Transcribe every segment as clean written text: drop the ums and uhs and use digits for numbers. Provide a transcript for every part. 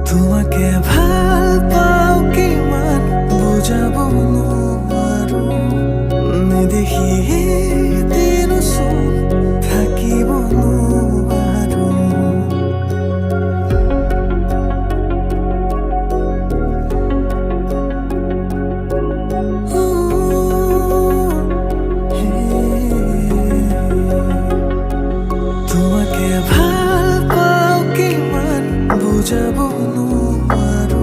তোমাকে ভাল পাওঁ কিমান বুজাব নোৱাৰো নেদেখি দিনচোন থাকিব নোৱাৰো তোমাকে ভাল পাওঁ কিমান বুজাব নোৱাৰো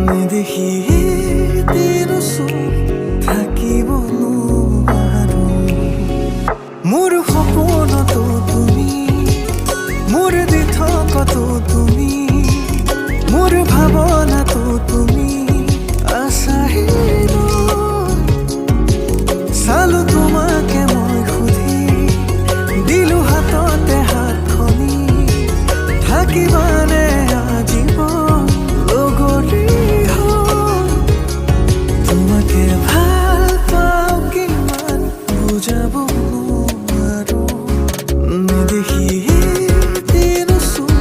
নেদেখি দিনচোন থাকিব নোৱাৰো মোৰ সপোনতো তুমি মোৰ দিঠকতো তুমি মোৰ ভাৱনাতো তুমি আছাহি চালো তোমাকে মই সুধি দিলো হাততে হাতখনি থাকিবানে আজীৱন লগৰী হৈ তোমাকে ভাল পাওঁ কিমান বুজাব নোৱাৰো নেদেখি দিনচোন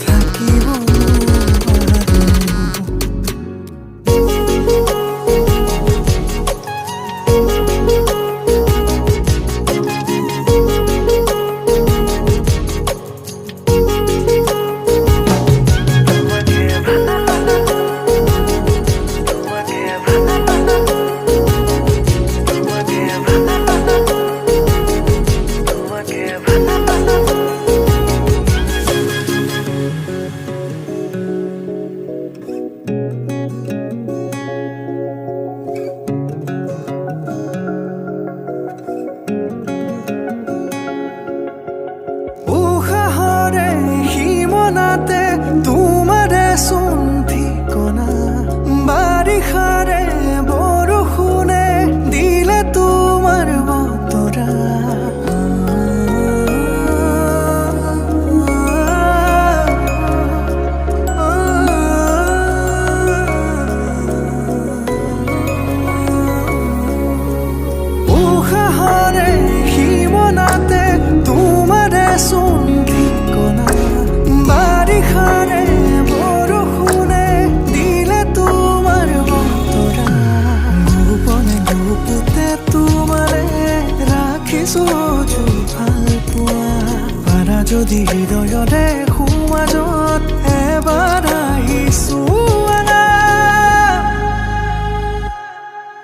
থাকিব নোৱাৰো উশাহৰে সীমনাতে তোমাৰে চোন ঠিকনা বাৰিষাৰে বৰষুণে দিলে তোমাৰ বতৰা উশাহৰে সীমনাতে তোমাৰে চোন ঠিকনা বাৰিষাৰে বৰষুণে দিলে তোমাৰ বতৰা গোপনে গোপতে তোমাৰে ৰাখিছো ভাল পোৱা পাৰা যদি হৃদয়তে সমাজত এবাৰ আহিছো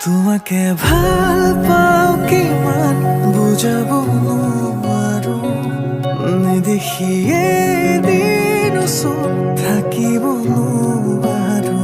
তোমাকে ভাল পাওঁ কিমান বুজাব নোৱাৰো নেদেখিয়ে দিনচোন থাকিব নোৱাৰো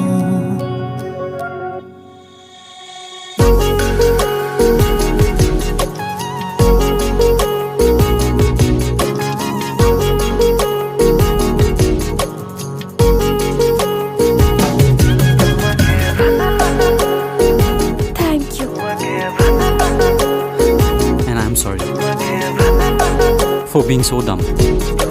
And I'm sorry for being so dumb.